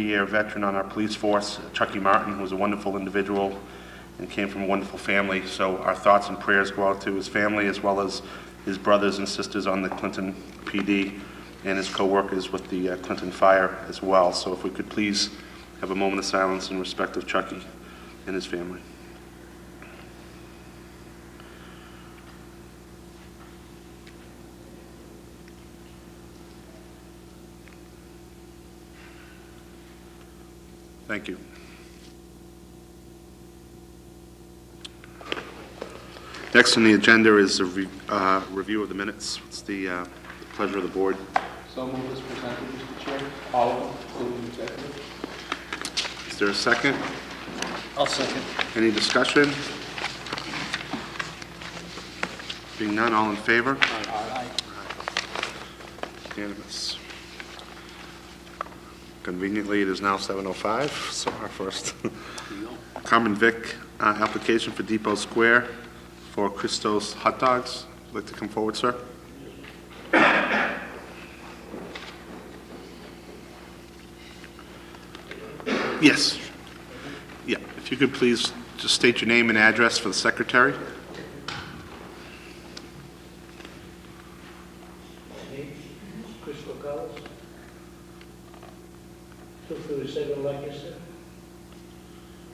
year veteran on our police force, Chucky Martin, who was a wonderful individual and came from a wonderful family. So our thoughts and prayers go out to his family as well as his brothers and sisters on the Clinton PD and his co-workers with the Clinton Fire as well. So if we could please have a moment of silence in respect of Chucky and his family. Thank you. Next on the agenda is a review of the minutes. It's the pleasure of the board. So moved as presented, Mr. Chair. All of them, including executive. Is there a second? I'll second. Any discussion? Being none, all in favor? Aye. Unanimous. Conveniently, it is now 7:05, so our first Common Vic application for Depot Square for Christos Hot Dogs. Would you like to come forward, sir? Yes. Yeah, if you could please just state your name and address for the secretary. Crystal Colors, 237 Lancaster,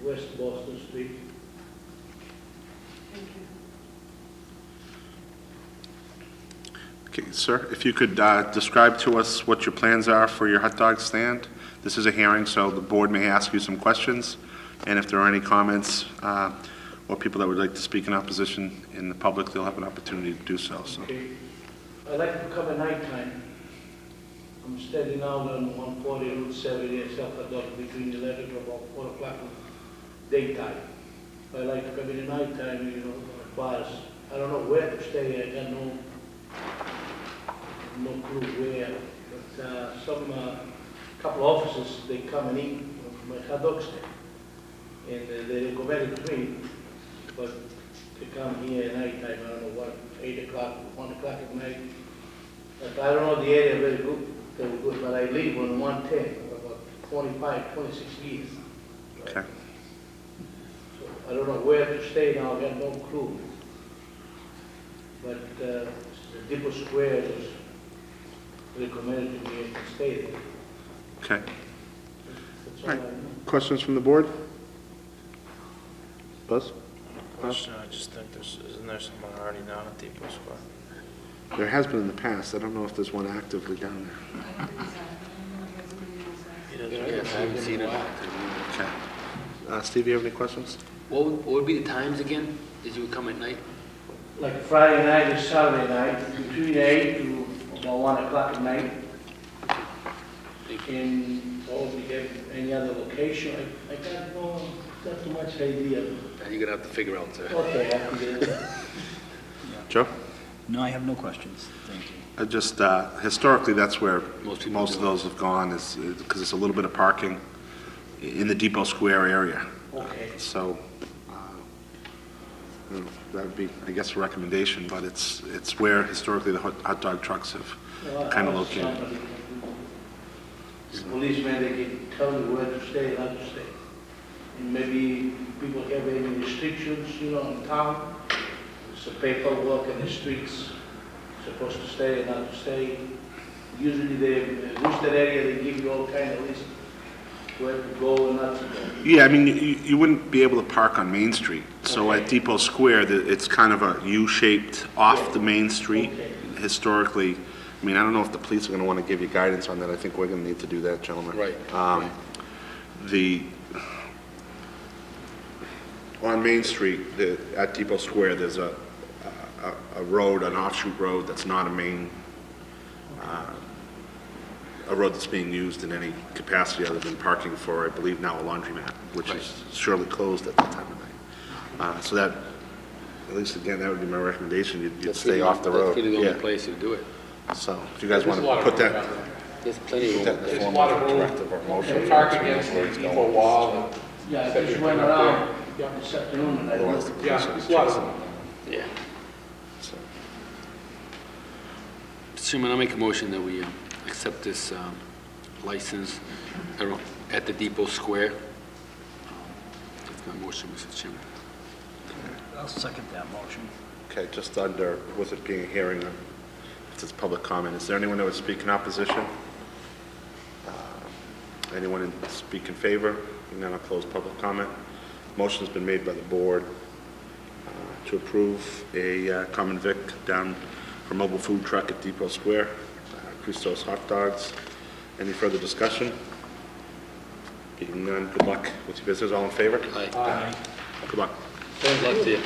West Boston Street. Thank you. Okay, sir, if you could describe to us what your plans are for your hot dog stand. This is a hearing, so the board may ask you some questions, and if there are any comments or people that would like to speak in opposition in the public, they'll have an opportunity to do so. Okay. I like to come at nighttime. I'm standing out on 140 Route 70 and sell hot dogs between 11 to about 4 o'clock daytime. I like to come in the nighttime, you know, bars. I don't know where to stay. I got no clue where. But couple officers, they come and eat my hot dog stand. And they recommend it to me, but they come here at nighttime, I don't know what, 8 o'clock, 1 o'clock at night. But I don't know the area very good, but I live on 110 for about 25, 26 years. Okay. So I don't know where to stay now, I got no clue. But the Depot Square was recommended to me to stay there. Okay. That's All all right. I know. Questions from the board? Buzz? Question, I just think isn't there someone already down at Depot Square? There has been in the past. I don't know if there's one actively down Yes, I haven't seen it. there. Okay. Steve, you have any questions? What would be the times again, that you would come at night? Like Friday night or Saturday night, between 8 to about 1 o'clock at night. And probably have any other location. I got not too much idea. That you're gonna have to figure out, sir. Okay, I have to get it. Joe? No, I have no questions. Thank you. Just historically, that's where Most most people of do. those have gone, is because it's a little bit of parking in the Depot Square area. Okay. So that would be, I guess, a recommendation, but it's where historically the hot dog trucks have kind of located. Policemen, they can tell me where to stay, not to stay. And maybe people have any restrictions, you know, in town. It's a paperwork in the streets, supposed to stay and not to stay. Usually they, Worcester area, they give you all kind of list where to go and not to go. Yeah, I mean, you wouldn't be able to park on Main Street. So Okay. at Depot Square, it's kind of a U-shaped off the main street. Okay. Historically, I mean, I don't know if the police are going to want to give you guidance on that. I think we're going to need to do that, gentlemen. Right. On Main Street, at Depot Square, there's a road, an offshoot road that's not a main, a road that's being used in any capacity other than parking for, I believe now, a laundromat, which is surely closed at that time of night. So that, at least again, that would be my recommendation. You'd That's stay really- off the road. That's really the only Yeah. place to do it. So if you guys There's want a lot to of put room that, down there. There's plenty of room. There's there. a lot of room. directive or motion. Park against the depot wall. Yeah, I just went around this afternoon and I Otherwise, looked. the Yeah, police would there's a lot chase of them. room. Yeah. So, Mr. Chairman, I'll make a motion that we accept this license, at the Depot Square. That's my motion, Mr. Chairman. I'll second that motion. Okay, just under, was it being a hearing, or if it's public comment, is there anyone that would speak in opposition? Anyone speak in favor? And then I'll close public comment. Motion's been made by the board to approve a common vic down for mobile food truck at Depot Square, Christos Hot Dogs. Any further discussion? Being none, good luck with your business. All in favor? Aye. Good luck. Good luck to you.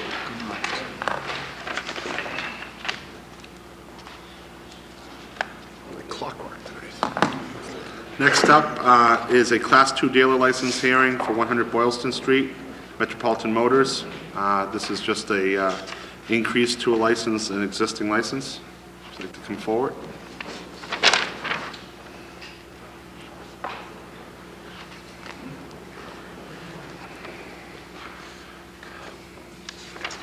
Like clockwork tonight. Next up is a Class 2 dealer license hearing for 100 Boylston Street, Metropolitan Motors. This is just a increase to a license, an existing license. Would you like to come forward?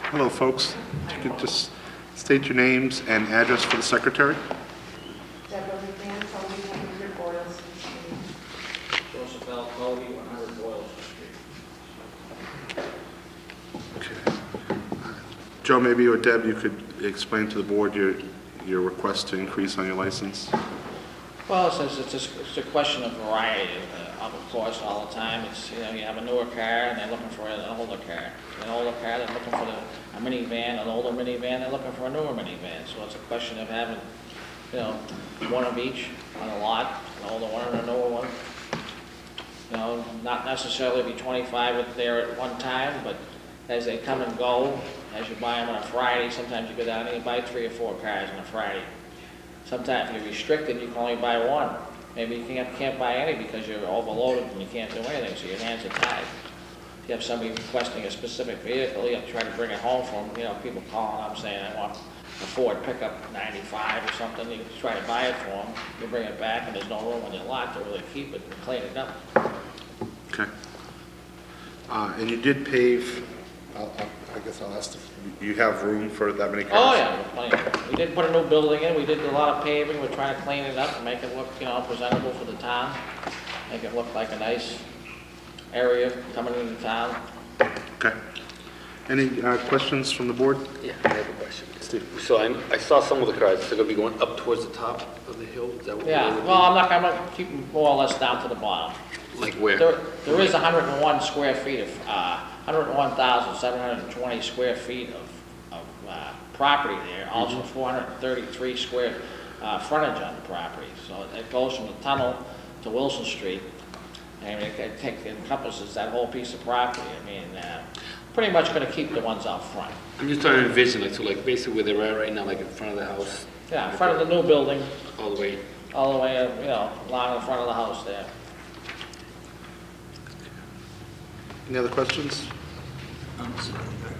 Hello, folks. If you could just state your names and address for the secretary. Deborah McMahon, Tony, 100 Boylston Street. Joseph L. Cody, 100 Boylston Street. Okay. Joe, maybe, or Deb, you could explain to the board your request to increase on your license. Well, it's a question of variety, of course, all the time. It's, you know, you have a newer car and they're looking for an older car. An older car, they're looking for a minivan, an older minivan, they're looking for a newer minivan. So it's a question of having, you know, one of each on a lot, an older one and a newer one. You know, not necessarily be 25 there at one time, but as they come and go, as you buy them on a Friday, sometimes you go down and you buy 3 or 4 cars on a Friday. Sometimes if you're restricted, you can only buy one. Maybe you can't buy any because you're overloaded and you can't do anything, so your hands are tied. If you have somebody requesting a specific vehicle, you have to try to bring it home for them. You know, people calling up saying, I want a Ford pickup 95 or something. You try to buy it for them, you bring it back, and there's no room on your lot to really keep it and clean it up. Okay. And you did pave, I guess I'll ask, you have room for that many cars? Oh, yeah, plenty. We did put a new building in, we did a lot of paving, we're trying to clean it up and make it look, you know, presentable for the town. Make it look like a nice area coming into town. Okay. Any questions from the board? Yeah, I have a question. Steve? So I saw some of the cars, they're gonna be going up towards the top of the hill? Is that what Yeah, they would be? well, I'm gonna keep them more or less down to the bottom. Like where? There is 101 square feet of, 101,720 square feet of property there, also 433 square frontage on the property. So it goes from the tunnel to Wilson Street, and it encompasses that whole piece of property. I mean, pretty much gonna keep the ones out front. I'm just trying to envision, like, so like basically where they're at right now, like in front of the house, Yeah, in front of the new building, all the way. all the way, you know, along the front of the house there. Any other questions? So,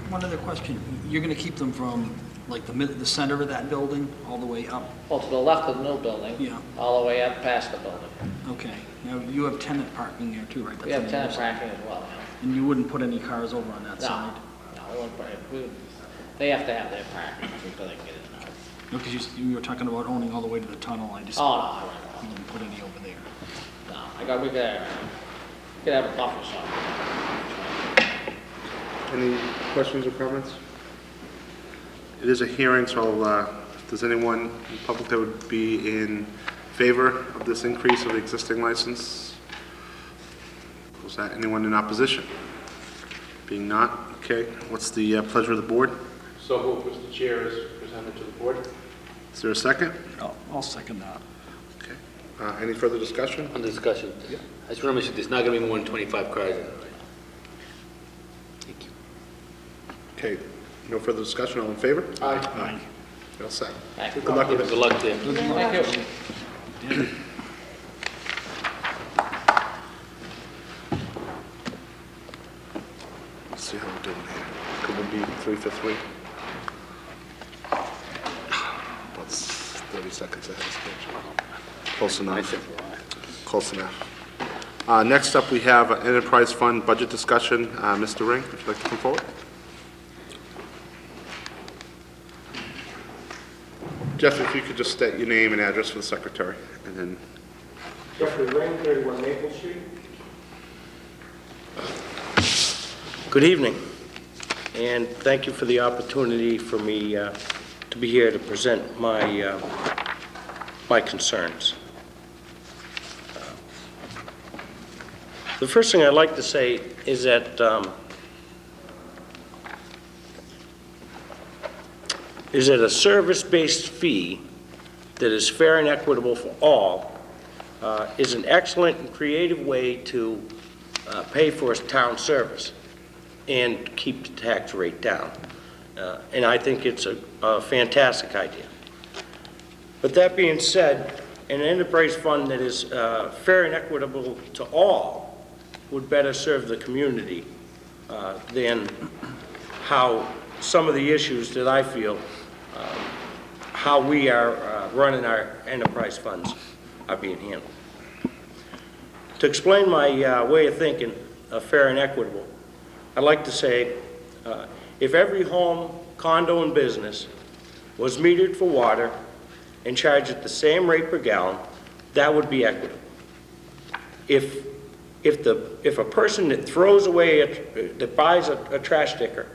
one other question. You're going to keep them from, like, the center of that building all the way up? Well, to the left of the new building, Yeah. all the way up past the building. Okay. Now, you have tenant parking there too, right? We have tenant parking as well, yeah. And you wouldn't put any cars over on that No, side? no, we wouldn't put it, they have to have their parking before they can get in and out. No, because you were talking about owning all the way to the tunnel. I just, Oh, no, I wouldn't. you wouldn't put any over there. No, we could have a buffer zone. Any questions or comments? It is a hearing, so if there's anyone in the public that would be in favor of this increase of the existing license? Was that anyone in opposition? Being not, okay. What's the pleasure of the board? So moved, Mr. Chair, is presented to the board. Is there a second? I'll second that. Okay. Any further discussion? On the discussion. Yeah. I just want to mention, there's not going to be more than 25 cars in it, right? Thank you. Okay. No further discussion. All in favor? Aye. Aye. You're all set. Thank you. Good luck with Good it. luck there. Thank you. Let's see how we're doing here. Could we be 3 for 3? That's 30 seconds ahead of schedule. Close enough. Close enough. Next up, we have an enterprise fund budget discussion. Mr. Ring, if you'd like to come forward. Jeff, if you could just state your name and address for the secretary, and then, Jeffrey Ring, 31 Maple Street. Good evening, and thank you for the opportunity for me to be here to present my concerns. The first thing I'd like to say is that a service-based fee that is fair and equitable for all is an excellent and creative way to pay for town service and keep the tax rate down. And I think it's a fantastic idea. But that being said, an enterprise fund that is fair and equitable to all would better serve the community than how some of the issues that I feel, how we are running our enterprise funds are being handled. To explain my way of thinking of fair and equitable, I'd like to say, if every home, condo, and business was metered for water and charged at the same rate per gallon, that would be equitable. If a person that throws away, that buys a trash sticker,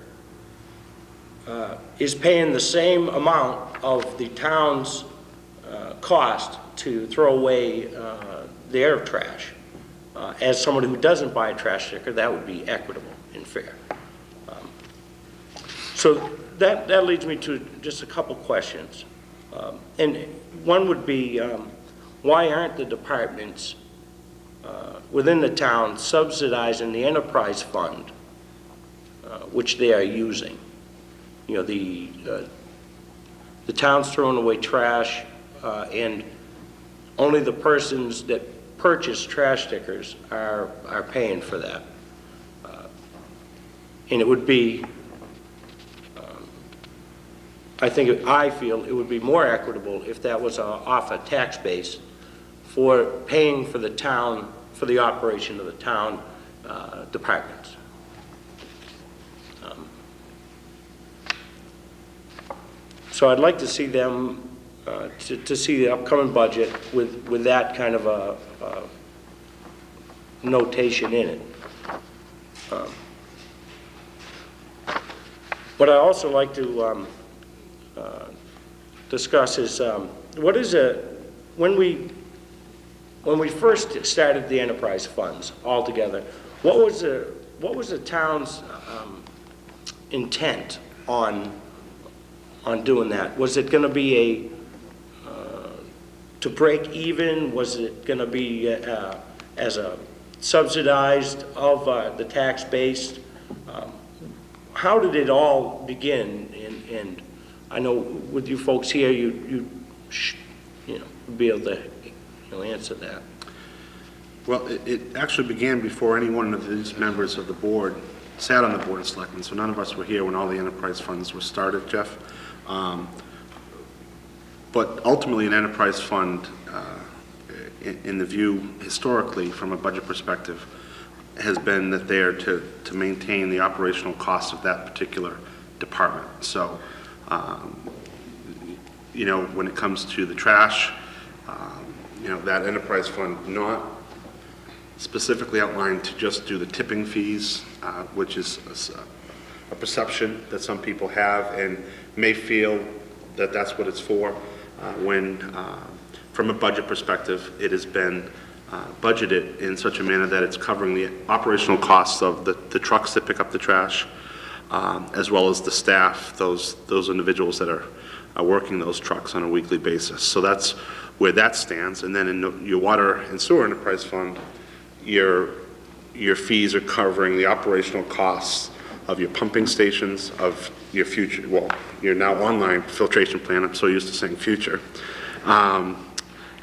is paying the same amount of the town's cost to throw away their trash, as someone who doesn't buy a trash sticker, that would be equitable and fair. So that leads me to just a couple questions. And one would be, why aren't the departments within the town subsidizing the enterprise fund, which they are using? You know, the town's throwing away trash, and only the persons that purchase trash stickers are paying for that. And it would be, I feel it would be more equitable if that was off a tax base for paying for the town, for the operation of the town departments. So I'd like to see them, to see the upcoming budget with that kind of a notation in it. What I also like to discuss is what is when we first started the enterprise funds altogether, what was the town's intent on doing that? Was it going to be to break even? Was it going to be as a subsidized of the tax base? How did it all begin? And I know with you folks here, you be able to answer that. Well, it actually began before any one of these members of the board sat on the Board of Selectmen, so none of us were here when all the enterprise funds were started, Jeff. But ultimately, an enterprise fund, in the view historically from a budget perspective, has been that they are to maintain the operational costs of that particular department. So, when it comes to the trash, that enterprise fund not specifically outlined to just do the tipping fees, which is a perception that some people have and may feel that that's what it's for, when from a budget perspective it has been budgeted in such a manner that it's covering the operational costs of the trucks that pick up the trash, as well as the staff, those individuals that are working those trucks on a weekly basis. So that's where that stands. And then in your water and sewer enterprise fund, your fees are covering the operational costs of your pumping stations, of your future, well, your now online filtration plant, I'm so used to saying future,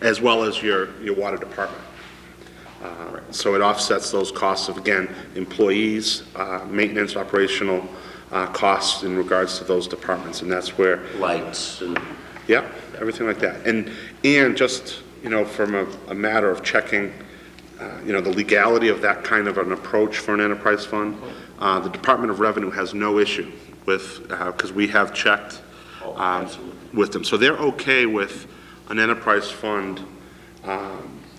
as well as your water department. So it offsets those costs of, again, employees, maintenance, operational costs in regards to those departments, and that's where... Lights and... Yeah, everything like that. And just, from a matter of checking, the legality of that kind of an approach for an enterprise fund, the Department of Revenue has no issue with, because we have checked with them. So they're okay with an enterprise fund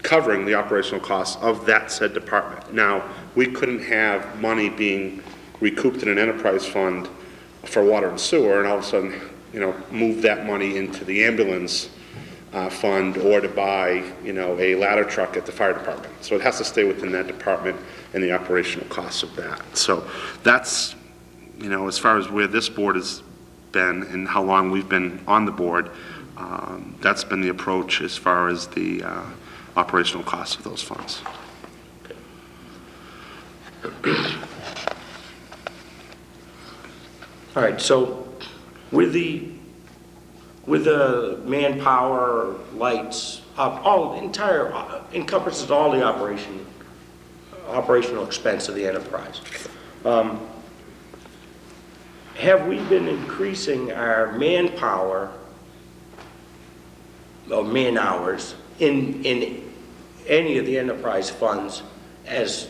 covering the operational costs of that said department. Now, we couldn't have money being recouped in an enterprise fund for water and sewer, and all of a sudden, move that money into the ambulance fund, or to buy, a ladder truck at the fire department. So it has to stay within that department and the operational costs of that. So that's, as far as where this board has been and how long we've been on the board, that's been the approach as far as the operational costs of those funds. All right, so with the manpower, lights, encompasses all the operational expense of the enterprise. Have we been increasing our manpower or man-hours in any of the enterprise funds as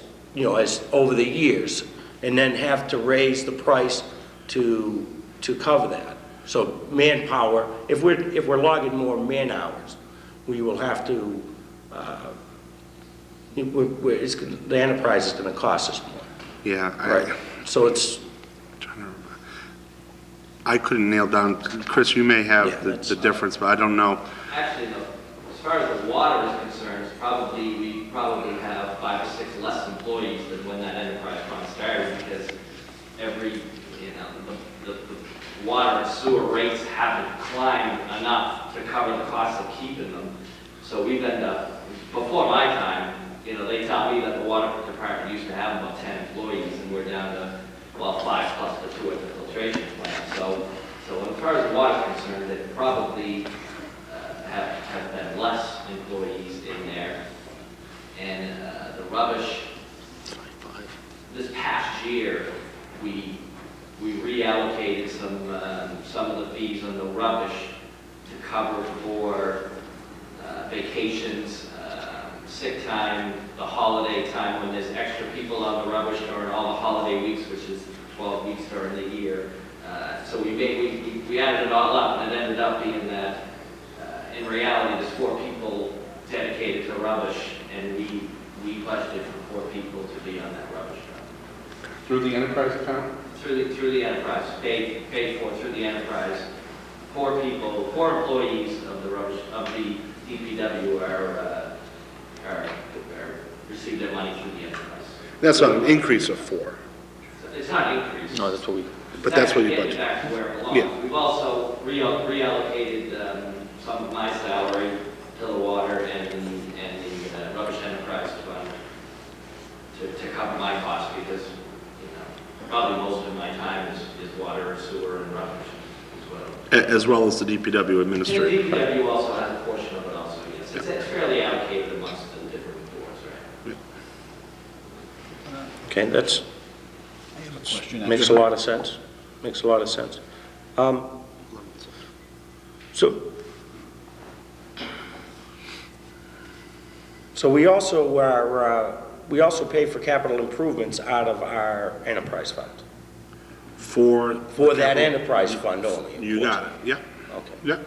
over the years, and then have to raise the price to cover that? So manpower, if we're logging more man-hours, we will have to, the enterprise is going to cost us more. Yeah, Right. So it's, I couldn't nail down, Chris, you may Yeah, have that's the difference, but I don't know. Actually, as far as the water is concerned, we probably have 5 or 6 less employees than when that enterprise fund started, because the water and sewer rates haven't climbed enough to cover the cost of keeping them. So we've ended up, before my time, they tell me that the water department used to have about 10 employees, and we're down to, 5 plus the 2 at the filtration plant. So as far as the water is concerned, they probably have been less employees in there. And the rubbish, this past year, we reallocated some of the fees on the rubbish to cover for vacations, sick time, the holiday time, when there's extra people on the rubbish during all the holiday weeks, which is 12 weeks during the year. So we added it all up, and it ended up being that in reality there's 4 people dedicated to rubbish, and we budgeted for 4 people to be on that rubbish truck. Through the enterprise account? Through the enterprise, paid for through the enterprise. 4 employees of the rubbish, of the DPW are receive their money through the enterprise. That's not an increase of 4. It's not an increase. no, that's what we, But that's what you It's actually budget. getting it back to where it belongs. Yeah. We've also reallocated some of my salary to the water and the rubbish enterprise fund to cover my costs, because probably most of my time is water, sewer, and rubbish as well. As well as the DPW The administrator. DPW also has a portion of it also, yes. It's fairly allocated amongst the different boards, right? okay, that's, I have a question. makes a lot of sense. Makes a lot of sense. So we also pay for capital improvements out of our enterprise fund. For That enterprise fund only. of You course. got it, yeah, Okay. yeah.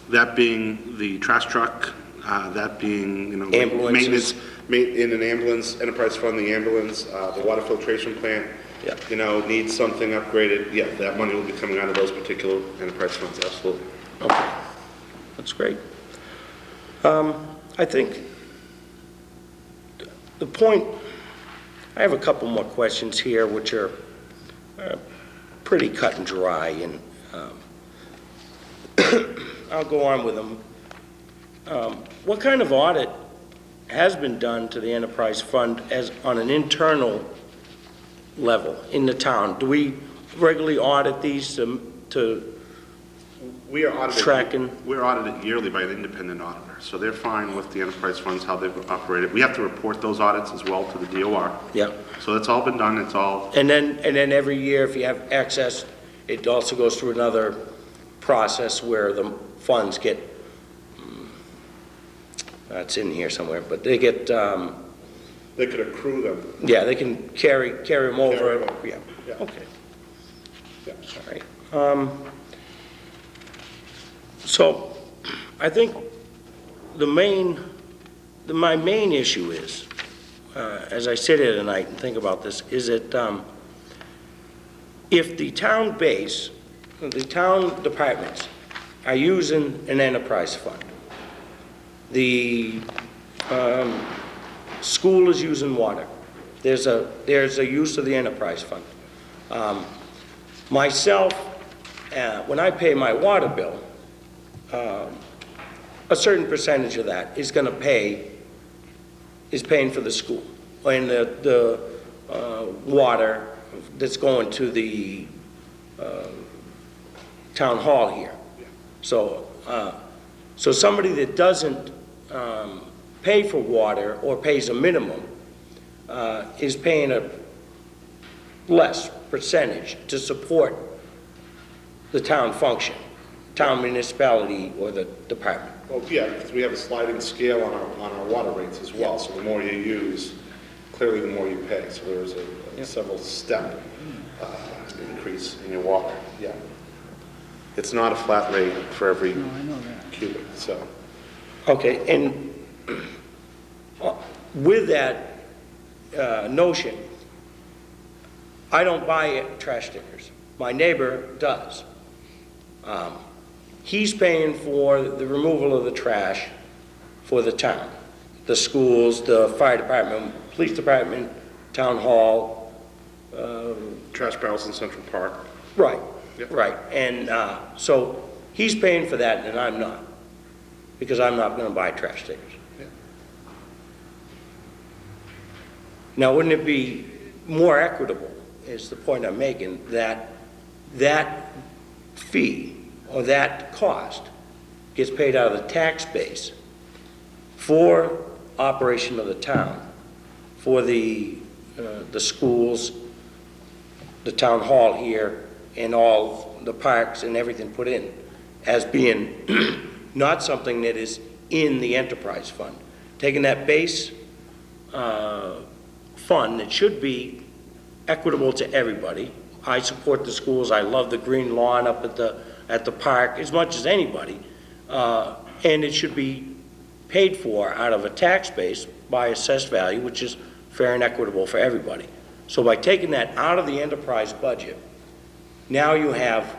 That being the trash truck, that being, Ambulances. maintenance, in an ambulance, enterprise fund, the ambulance, the water filtration plant. Yeah. Needs something upgraded, yeah, that money will be coming out of those particular enterprise funds, absolutely. Okay, that's great. I think the point, I have a couple more questions here, which are pretty cut and dry, and I'll go on with them. What kind of audit has been done to the enterprise fund as on an internal level in the town? Do we regularly audit these to We are audited. Tracking. We're audited yearly by an independent auditor, so they're fine with the enterprise funds, how they've operated. We have to report those audits as well to the DOR. Yeah. So it's all been done, it's all, And then every year, if you have excess, it also goes through another process where the funds get, it's in here somewhere, but they get, they could accrue them. yeah, they can carry them Carry over. 'em over. Yeah, Yeah. okay, Yeah. all right. So, I think my main issue is, as I sit here tonight and think about this, is that if the town base, the town departments are using an enterprise fund, the school is using water, there's a use of the enterprise fund. Myself, when I pay my water bill, a certain percentage of that is paying for the school, and the water that's going to the town hall here. So, so somebody that doesn't pay for water or pays a minimum is paying a less percentage to support the town function, town municipality or the department. Well, yeah, because we have a sliding scale on our water rates as well, so the more you use, clearly the more you pay. So there's a several step increase in your water, yeah. It's not a flat rate for every cubic, so. Okay, and with that notion, I don't buy trash stickers. My neighbor does. He's paying for the removal of the trash for the town, the schools, the fire department, police department, town hall. Trash barrels in Central Park. Right, Yep. right. And so he's paying for that and I'm not, because I'm not going to buy trash stickers. Yeah. Now, wouldn't it be more equitable, is the point I'm making, that that fee or that cost gets paid out of the tax base for operation of the town, for the schools, the town hall here, and all the parks and everything put in, as being not something that is in the enterprise fund. Taking that base fund that should be equitable to everybody. I support the schools. I love the green lawn up at the park as much as anybody. And it should be paid for out of a tax base by assessed value, which is fair and equitable for everybody. So by taking that out of the enterprise budget, now you have,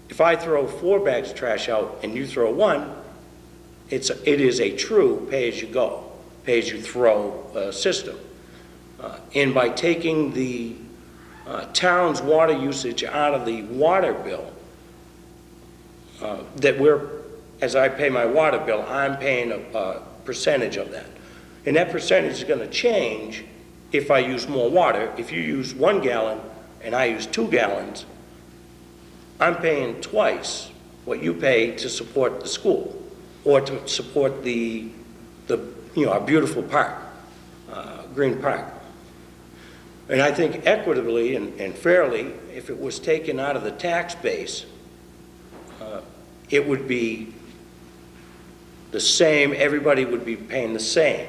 if I throw 4 bags of trash out and you throw 1, it is a true pay-as-you-go, pay-as-you-throw system. And by taking the town's water usage out of the water bill, as I pay my water bill, I'm paying a percentage of that. And that percentage is going to change if I use more water. If you use 1 gallon and I use 2 gallons, I'm paying twice what you pay to support the school or to support our beautiful park, Green Park. And I think equitably and fairly, if it was taken out of the tax base, it would be the same, everybody would be paying the same.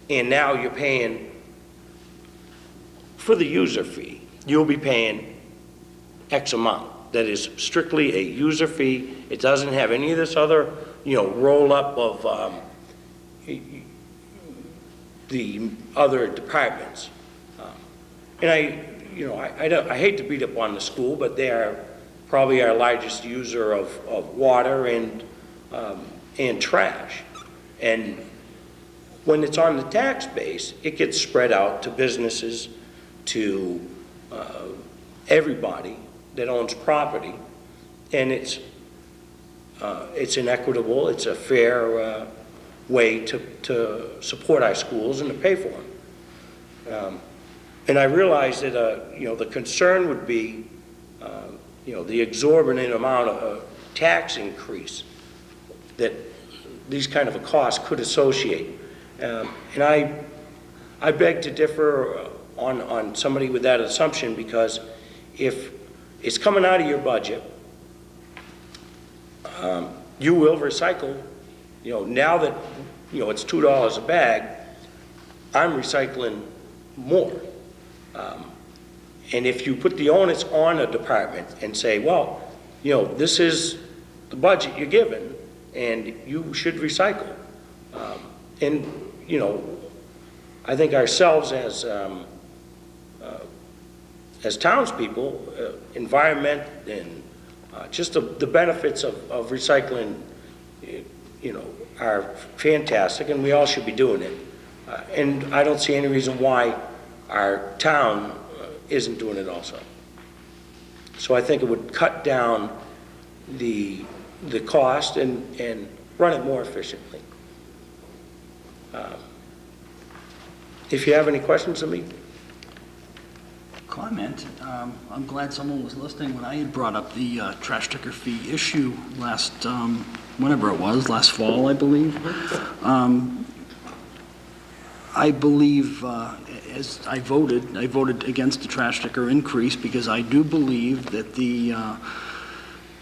And now you're paying for the user fee. You'll be paying X amount. That is strictly a user fee. It doesn't have any of this other, roll-up of the other departments. And I hate to beat up on the school, but they are probably our largest user of water and trash. And when it's on the tax base, it gets spread out to businesses, to everybody that owns property, and it's inequitable. It's a fair way to support our schools and to pay for them. And I realize that the concern would be the exorbitant amount of tax increase that these kind of a cost could associate. And I beg to differ on somebody with that assumption, because if it's coming out of your budget, you will recycle. Now that it's $2 a bag, I'm recycling more. And if you put the onus on a department and say, well, this is the budget you're given, and you should recycle. And I think ourselves as as townspeople, environment and just the benefits of recycling, you know, are fantastic, and we all should be doing it. And I don't see any reason why our town isn't doing it also. So I think it would cut down the cost and run it more efficiently. If you have any questions of me? Comment. I'm glad someone was listening when I had brought up the trash sticker fee issue last, whenever it was, last fall, I believe. I believe, as I voted against the trash sticker increase because I do believe that the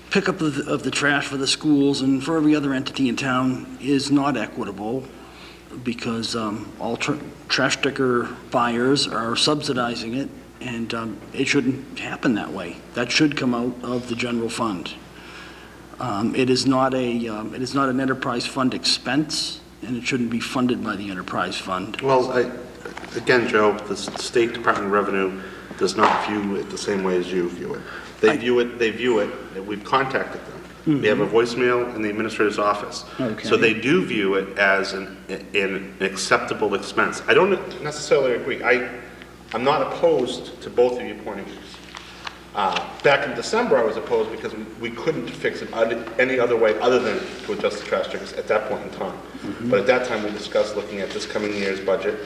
pickup of the trash for the schools and for every other entity in town is not equitable because all trash sticker buyers are subsidizing it, and it shouldn't happen that way. That should come out of the general fund. It is not an enterprise fund expense, and it shouldn't be funded by the enterprise fund. Well, again, Joe, the State Department of Revenue does not view it the same way as you view it. They view it, and we've contacted them. They have a voicemail in the administrator's office. Okay. So they do view it as an acceptable expense. I don't necessarily agree. I'm not opposed to both of your point of views. Back in December, I was opposed because we couldn't fix it any other way other than to adjust the trash stickers at that point in time. But at that time, we discussed looking at this coming year's budget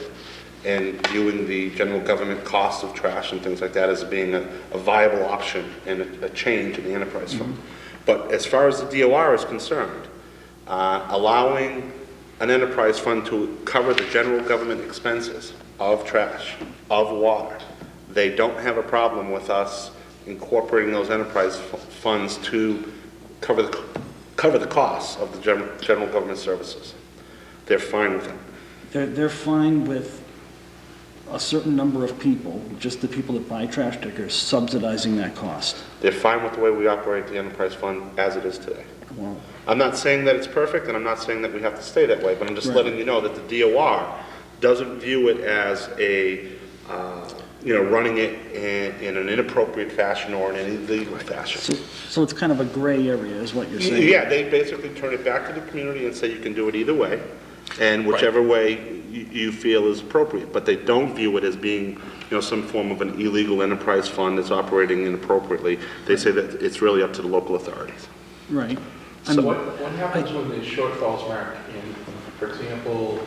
and viewing the general government cost of trash and things like that as being a viable option and a change in the enterprise fund. But as far as the DOR is concerned, allowing an enterprise fund to cover the general government expenses of trash, of water, they don't have a problem with us incorporating those enterprise funds to cover the costs of the general government services. They're fine with it. They're fine with a certain number of people, just the people that buy trash stickers, subsidizing that cost. They're fine with the way we operate the enterprise fund as it is today. Well, I'm not saying that it's perfect, and I'm not saying that we have to stay that way, but I'm just Right. letting you know that the DOR doesn't view it as running it in an inappropriate fashion or in an illegal fashion. so it's kind of a gray area, is what you're saying? Yeah, they basically turn it back to the community and say you can do it either way, and whichever way you feel is appropriate. But they don't view it as being, some form of an illegal enterprise fund that's operating inappropriately. They say that it's really up to the local authorities. Right. So what happens when the shortfalls mark in, for example,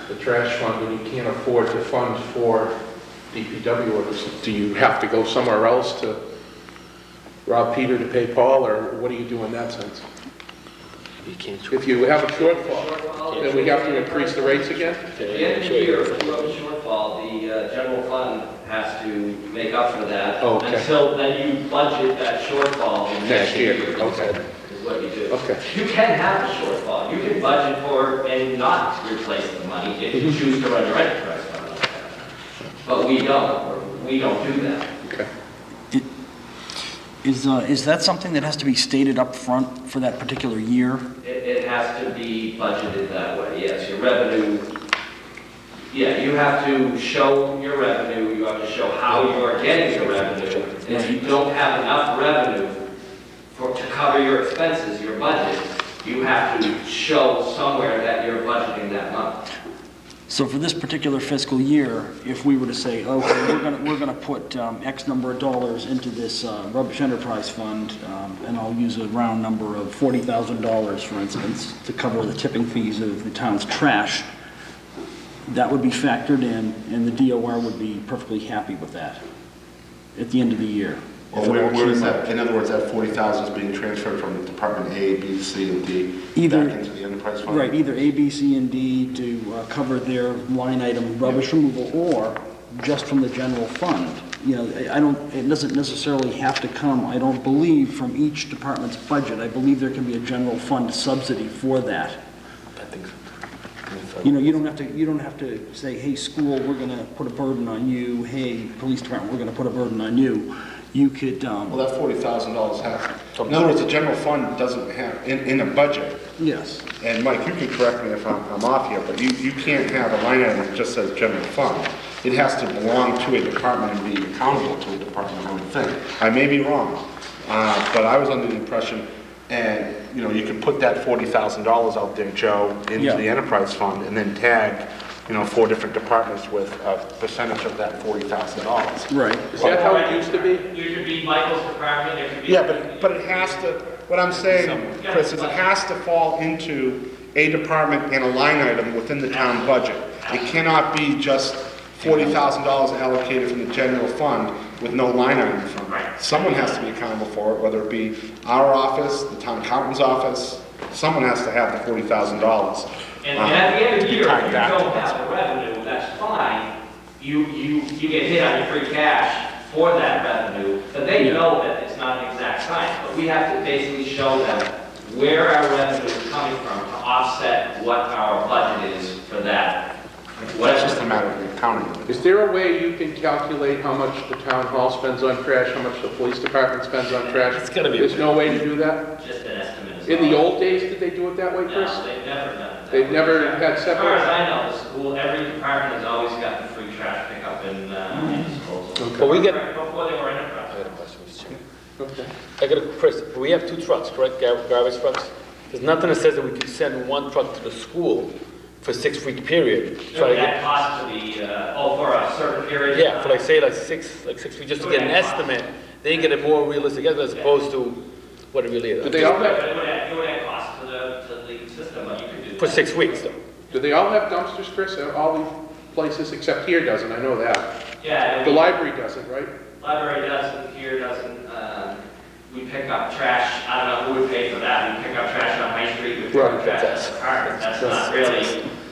the trash fund, and you can't afford to fund for DPW orders? Do you have to go somewhere else to rob Peter to pay Paul, or what do you do in that sense? You can't. If you have a shortfall, then we have to increase the rates again? At the end of the year, if you have a shortfall, the general fund has to make up for that. Oh, okay. Until then you budget that shortfall in next year. Okay. Is what you do. Okay. You can have a shortfall. You can budget for and not replace the money if you choose to run your enterprise fund like that. But we don't. We don't do that. Okay. Is that something that has to be stated up front for that particular year? It has to be budgeted that way, yes. Your revenue, you have to show your revenue, you have to show how you are getting your revenue. And if you don't have enough revenue to cover your expenses, your budget, you have to show somewhere that you're budgeting that money. So for this particular fiscal year, if we were to say, okay, we're gonna put X number of dollars into this rubbish enterprise fund, and I'll use a round number of $40,000, for instance, to cover the tipping fees of the town's trash, that would be factored in, and the DOR would be perfectly happy with that at the end of the year. Or where is that? In other words, that 40,000 is being transferred from Department A, B, C, and D back into the enterprise fund? Right, either A, B, C, and D to cover their line item rubbish removal, or just from the general fund. It doesn't necessarily have to come, I don't believe, from each department's budget. I believe there can be a general fund subsidy for that. I think so. You don't have to say, hey, school, we're gonna put a burden on you, hey, police department, we're gonna put a burden on you. You could, Well, that $40,000 has, in other words, the general fund doesn't have, in a budget, Yes. And Mike, you can correct me if I'm off here, but you can't have a line item that just says general fund. It has to belong to a department and be accountable to a department, I would think. I may be wrong, but I was under the impression, and, you can put that $40,000 out there, Joe, into Yeah. the enterprise fund, and then tag, 4 different departments with a percentage of that $40,000. Right. Is that how it used to be? You could be Michael's department, it could be. Yeah, but it has to, what I'm saying, Chris, is it has to fall into a department and a line item within the town budget. It cannot be just $40,000 allocated from the general fund with no line item from it. Right. Someone has to be accountable for it, whether it be our office, the town accountant's office, someone has to have the $40,000. And at the end of the year, tied if you back to don't that. have the revenue, that's fine. You get hit on your free cash for that revenue, but they know that it's not an exact science. But we have to basically show them where our revenue is coming from to offset what our budget is for that. That's just a matter of the accounting. Is there a way you can calculate how much the town hall spends on trash, how much the police department spends on trash? It's gotta be- There's no way to do that? Just an estimate. is In the all. old days, did they do it that way, Chris? No, they've never done it. They've never had As far separate? as I know, the school, every department has always got the free trash pickup and disposal. But we get- Before they were I enterprise. got a question, Mr. Chairman. Okay. I got a, Chris, we have 2 trucks, correct, garbage trucks? There's nothing that says that we can send 1 truck to the school for a 6-week period. Try to That get, cost to be, for a certain period. yeah, for like, say, like 6 weeks, just to get an estimate, they get a more realistic estimate as opposed to what it really Do is. they all But have, it would add cost to the system, but you could do that. For 6 weeks, though. do they all have dumpsters, Chris? All these places, except here doesn't, I know that. Yeah, The library doesn't, right? library doesn't, here doesn't, we pick up trash, I don't know who would pay for that, we pick up trash on High Street, we pick Right, up trash at the park, that's not really,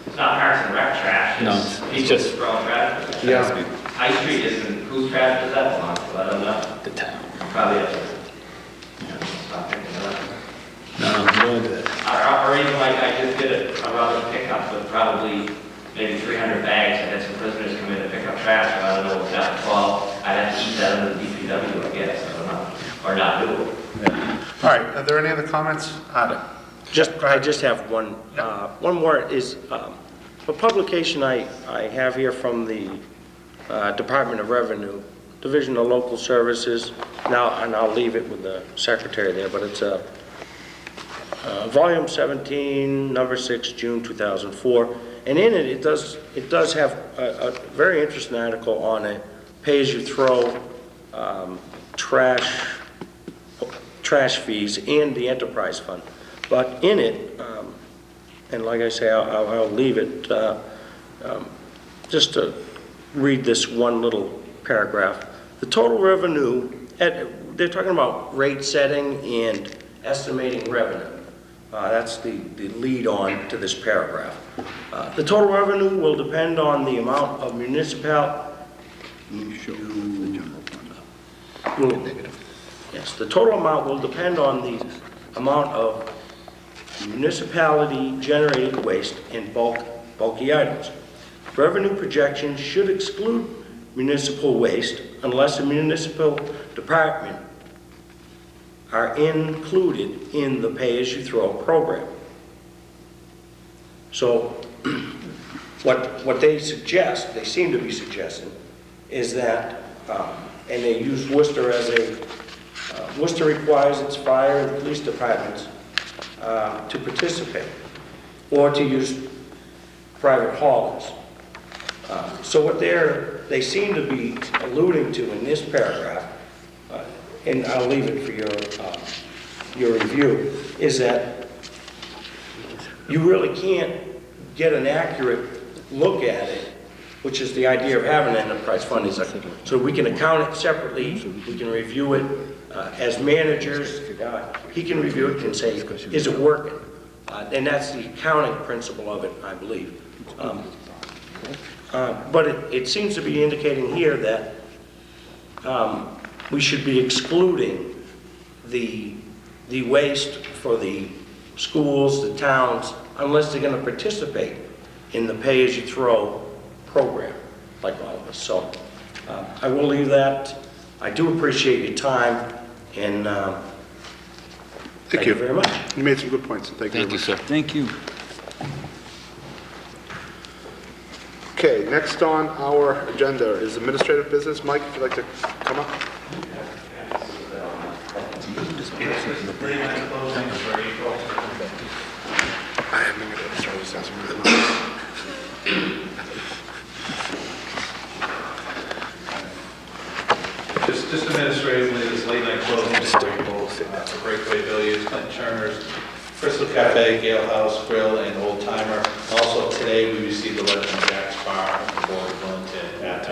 it's not Parks and Rec trash. No, It's it's people just- throwing trash. Yeah. High Street isn't, whose trash does that belong to, I don't know, The town. probably is. Stop picking it up. No, no, good. Or even like I just did a rubber pickup with probably maybe 300 bags. I had some prisoners come in to pick up trash, so I don't know what that would fall. I'd have to eat that under the DPW, I guess, I don't know, or not do it. All right, are there any other comments? I just have one more is, a publication I have here from the Department of Revenue, Division of Local Services, now, and I'll leave it with the secretary there, but it's volume 17, number 6, June 2004, and in it, it does have a very interesting article on a pay-as-you-throw trash fees and the enterprise fund. But in it, and like I say, I'll leave it, just to read this one little paragraph. The total revenue, they're talking about rate setting and estimating revenue. That's the lead on to this paragraph. The total revenue will depend on the amount of Yes, the total amount will depend on the amount of municipality-generated waste and bulky items. Revenue projections should exclude municipal waste unless a municipal department are included in the pay-as-you-throw program. So what they suggest, they seem to be suggesting, is that, and they use Worcester as Worcester requires its fire and police departments to participate or to use private haulers. So what they seem to be alluding to in this paragraph, and I'll leave it for your review, is that you really can't get an accurate look at it, which is the idea of having an enterprise fund, is so we can account it separately, we can review it as managers, he can review it and say, is it working? And that's the accounting principle of it, I believe. But it seems to be indicating here that we should be excluding the waste for the schools, the towns, unless they're going to participate in the pay-as-you-throw program, like all of us. So I will leave that. I do appreciate your time, and Thank you very much. You made some good points, so thank you. Thank you, very sir. Thank you. much. Okay, next on our agenda is administrative business. Mike, if you'd like to come up. I have no idea what to start with. Just administratively, this late night closing for Breakaway Billiards, Clinton Turner's, Crystal Cafe, Gale House Grill, and Old Timer. Also, today, we received a letter from Jack's Bar, Board of Wellington, at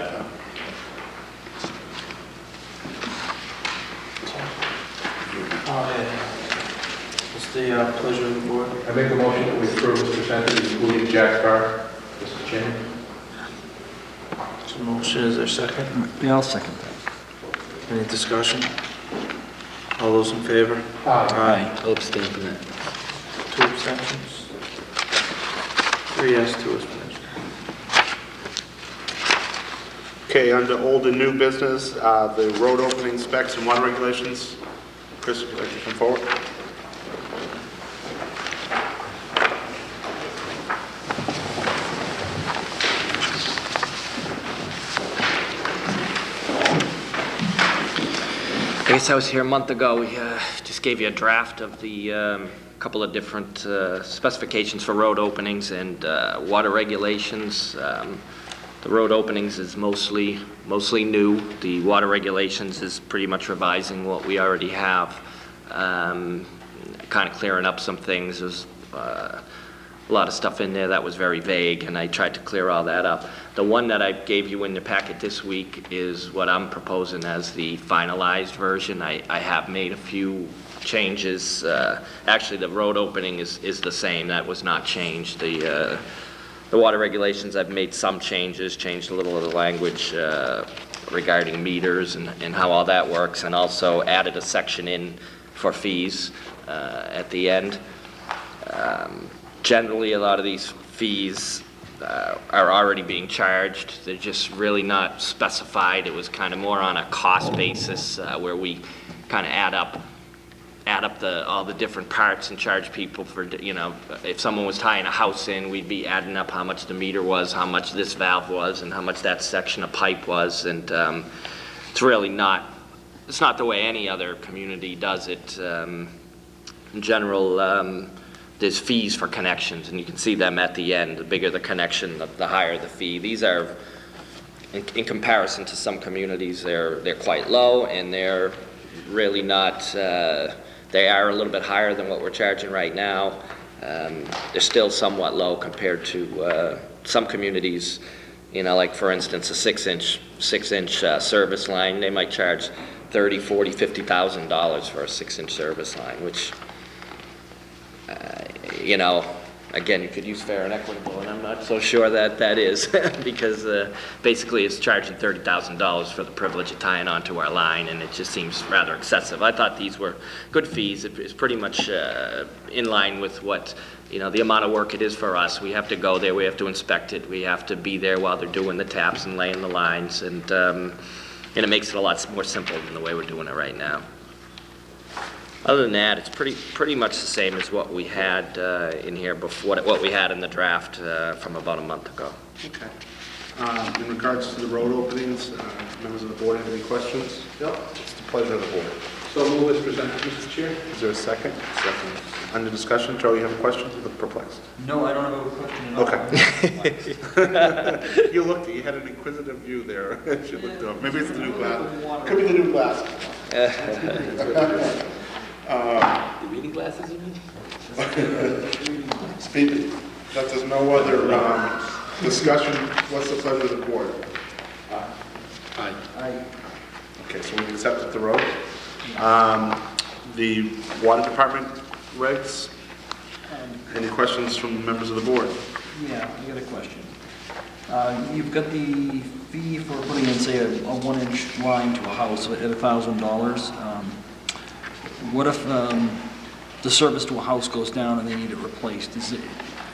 What's the pleasure of the board? I make a motion that we approve as presented, including Jack's Bar, Mr. Chairman. So motion, is there a second? Yeah, I'll second that. Any discussion? All those in favor? Aye. I'll abstain from that. 2 abstentions? 3 yes, 2 abstentions. Okay, under old and new business, the road opening specs and water regulations. Chris, would you like to come forward? I guess I was here a month ago. We just gave you a draft of the couple of different specifications for road openings and water regulations. The road openings is mostly new. The water regulations is pretty much revising what we already have, kind of clearing up some things. There's a lot of stuff in there that was very vague, and I tried to clear all that up. The one that I gave you in the packet this week is what I'm proposing as the finalized version. I have made a few changes. Actually, the road opening is the same. That was not changed. The water regulations, I've made some changes, changed a little of the language regarding meters and how all that works, and also added a section in for fees at the end. Generally, a lot of these fees are already being charged. They're just really not specified. It was kind of more on a cost basis where we kind of add up all the different parts and charge people for, if someone was tying a house in, we'd be adding up how much the meter was, how much this valve was, and how much that section of pipe was. And it's really not, it's not the way any other community does it. In general, there's fees for connections, and you can see them at the end. The bigger the connection, the higher the fee. These are, in comparison to some communities, they're quite low, and they're really not, they are a little bit higher than what we're charging right now. They're still somewhat low compared to some communities, like for instance, a 6-inch service line. They might charge $30,000, $40,000, $50,000 for a 6-inch service line, which, again, you could use fair and equitable, and I'm not so sure that is, because basically it's charging $30,000 for the privilege of tying onto our line, and it just seems rather excessive. I thought these were good fees. It's pretty much in line with what, the amount of work it is for us. We have to go there, we have to inspect it, we have to be there while they're doing the taps and laying the lines, and it makes it a lot more simple than the way we're doing it right now. Other than that, it's pretty much the same as what we had in here before, what we had in the draft from about a month ago. Okay. In regards to the road openings, members of the board have any questions? Yep. It's the pleasure of the board. So move as presented, Mr. Chair. Is there a second? Second. Under discussion, Joe, you have a question? You look perplexed. No, I don't have a question at all. Okay. You had an inquisitive view there as you looked up. Maybe it's the new glass. Could be the new glass. The reading glasses, you mean? Speaking, that there's no other discussion, what's the pleasure of the board? Aye. Okay, so we've accepted the road. The water department regs, any questions from members of the board? Yeah, I got a question. You've got the fee for putting in, say, a 1-inch line to a house at $1,000. What if the service to a house goes down and they need it replaced?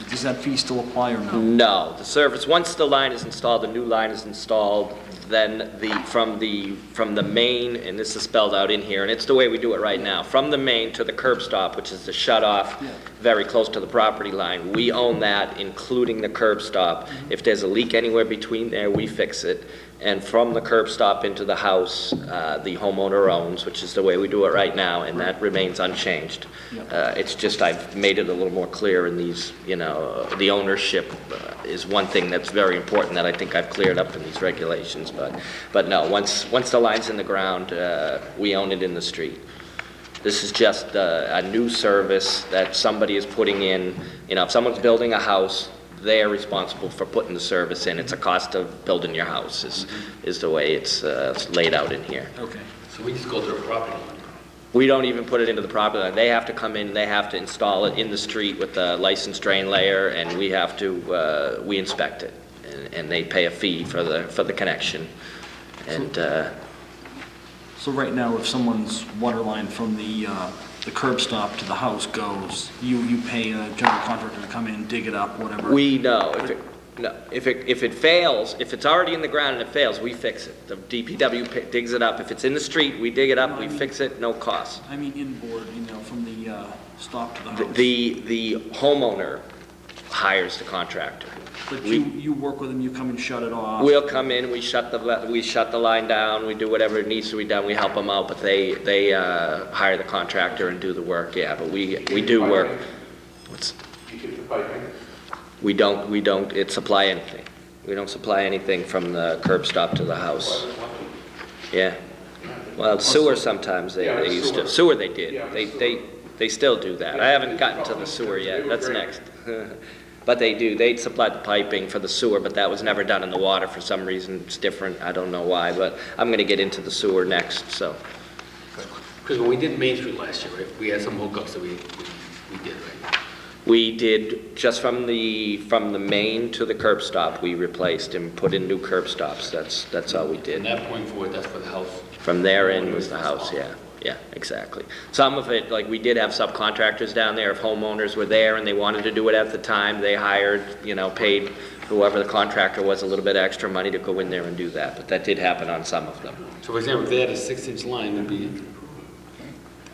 Does that fee still apply or no? No, the service, once the line is installed, the new line is installed, then from the main, and this is spelled out in here, and it's the way we do it right now, from the main to the curb stop, which is the shut off, very close to the property line, we own that, including the curb stop. If there's a leak anywhere between there, we fix it. And from the curb stop into the house, the homeowner owns, which is the way we do it right now, and that remains unchanged. It's just I've made it a little more clear in these, the ownership is one thing that's very important that I think I've cleared up in these regulations. But no, once the line's in the ground, we own it in the street. This is just a new service that somebody is putting in. If someone's building a house, they're responsible for putting the service in. It's a cost of building your house, is the way it's laid out in here. Okay. So we just go to the property line. We don't even put it into the property line. They have to come in, they have to install it in the street with the licensed drain layer, and we have to, we inspect it. And they pay a fee for the connection. And, So right now, if someone's water line from the curb stop to the house goes, you pay a general contractor to come in, dig it up, whatever? we know, if it fails, if it's already in the ground and it fails, we fix it. The DPW digs it up. If it's in the street, we dig it up, we fix it, no cost. I mean inboard, from the stop to the house. The homeowner hires the contractor. But you work with them, you come and shut it off? We'll come in, we shut the line down, we do whatever it needs to be done, we help them out, but they hire the contractor and do the work, yeah, but we do work. You get the piping? We don't supply anything. We don't supply anything from the curb stop to the house. Yeah. Well, sewer sometimes they used to. Sewer they did. They still do that. I haven't gotten to the sewer yet, that's next. But they do, they supplied the piping for the sewer, but that was never done in the water for some reason. It's different, I don't know why, but I'm gonna get into the sewer next, so. Because when we did Main Street last year, right, we had some hookups that we did, right? We did, just from the main to the curb stop, we replaced and put in new curb stops. That's all we From did. that point forward, that's for the house. From there in was the house, yeah. Yeah, exactly. Some of it, like, we did have subcontractors down there. If homeowners were there and they wanted to do it at the time, they hired, paid whoever the contractor was a little bit extra money to go in there and do that. But that did happen on some of them. So for example, if they had a 6-inch line, it'd be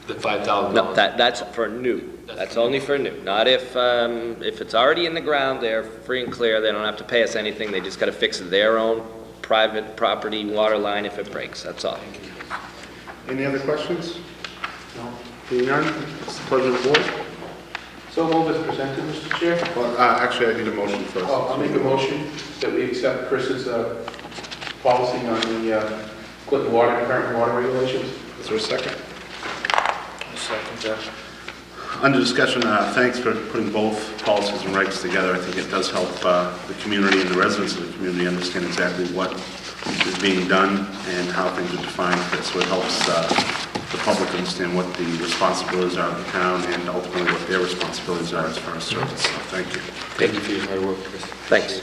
the $5,000. No, that's for new. That's only for new. Not if it's already in the ground, they're free and clear. They don't have to pay us anything. They just got to fix their own private property water line if it breaks. That's all. Any other questions? No. Being none, it's the pleasure of the board. So move as presented, Mr. Chair. Well, actually, I need a motion first. I'll make a motion that we accept Chris's policy on the Clinton current water regulations. Is there a second? Second, Jeff. Under discussion, thanks for putting both policies and regs together. I think it does help the community and the residents of the community understand exactly what is being done and how things are defined. So it helps the public understand what the responsibilities are of the town and ultimately what their responsibilities are as far as service. So thank you. Thank you for your hard work, Chris. Thanks.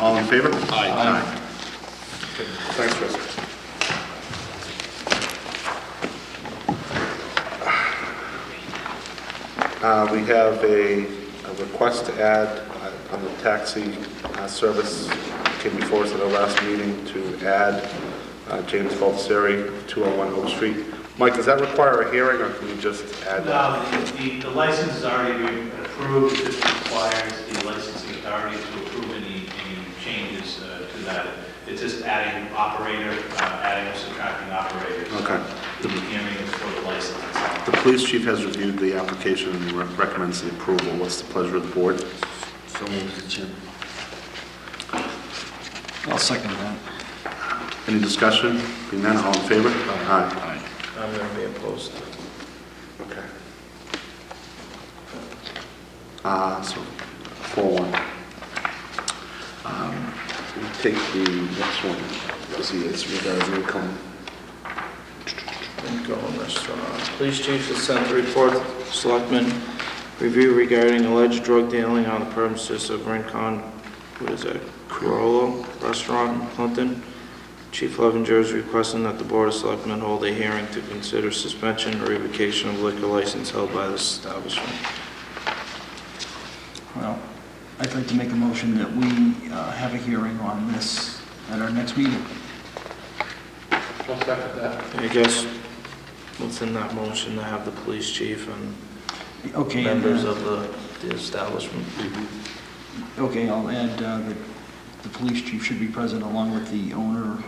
All in favor? Aye. Thanks, Chris. We have a request to add on the taxi service, came before us at our last meeting, to add James Baldessari, 201 Oak Street. Mike, does that require a hearing, or can we just add that? No, the license is already been approved. It just requires the licensing authority to approve any changes to that. It's just adding operator, adding or subtracting operators. Okay. The hearing is for the license itself. The police chief has reviewed the application and recommends the approval. What's the pleasure of the board? So moved, Mr. Chairman. I'll second that. Any discussion? Being none, all in favor? Aye. I'm going to be opposed. Okay. So, 4-1. We take the next one. This is regarding income. Income restaurant. Police chief has sent the report to Selectmen. Review regarding alleged drug dealing on the premises of Rincon, Corolla Restaurant in Clinton. Chief Levenger is requesting that the Board of Selectmen hold a hearing to consider suspension or revocation of liquor license held by this establishment. Well, I'd like to make a motion that we have a hearing on this at our next meeting. I'll second that. I guess what's in that motion to have the police chief and Okay. members of the establishment. Okay, I'll add that the police chief should be present along with the owner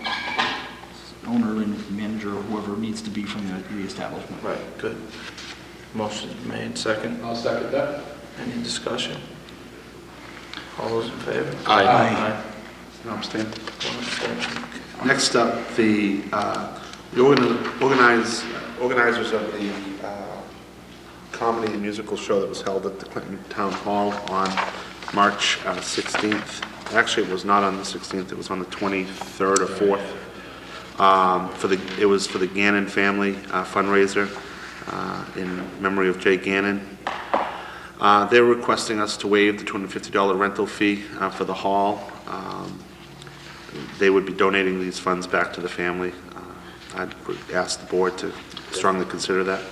and manager or whoever needs to be from the establishment. Right, good. Motion made, second. I'll second that. Any discussion? All those in favor? Aye. No, abstain. One abstention. Next up, the organizers of the comedy and musical show that was held at the Clinton Town Hall on March 16th. Actually, it was not on the 16th, it was on the 23rd or 4th. It was for the Gannon family fundraiser in memory of Jay Gannon. They're requesting us to waive the $250 rental fee for the hall. They would be donating these funds back to the family. I'd ask the board to strongly consider that.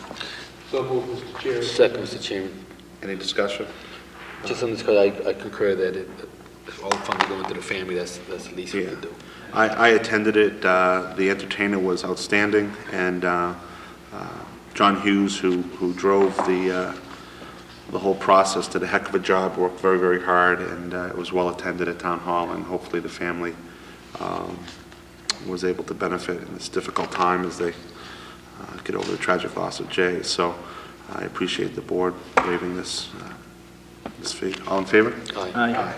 So move, Mr. Chair. Second, Mr. Chairman. Any discussion? Just on this, because I concur that if all funds go into the family, that's the least we could do. I attended it. The entertainer was outstanding, and John Hughes, who drove the whole process, did a heck of a job, worked very, very hard, and it was well attended at Town Hall, and hopefully the family was able to benefit in this difficult time as they get over the tragic loss of Jay. So I appreciate the board waiving this fee. All in favor? Aye.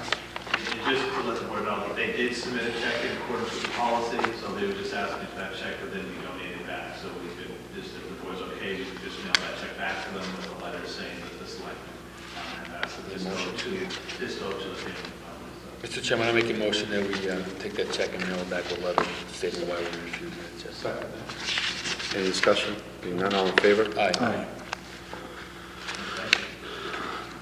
And just to let the board know, they did submit a check in accordance with the policy, so they were just asking if that check would then be donated back. So we could, just if the board's okay, we could just mail that check back to them with a letter saying that the selectmen have asked that this go to the family. Mr. Chairman, I make a motion that we take that check and mail it back with a letter stating why we refuse it. Second that. Any discussion? Being none, all in favor? Aye.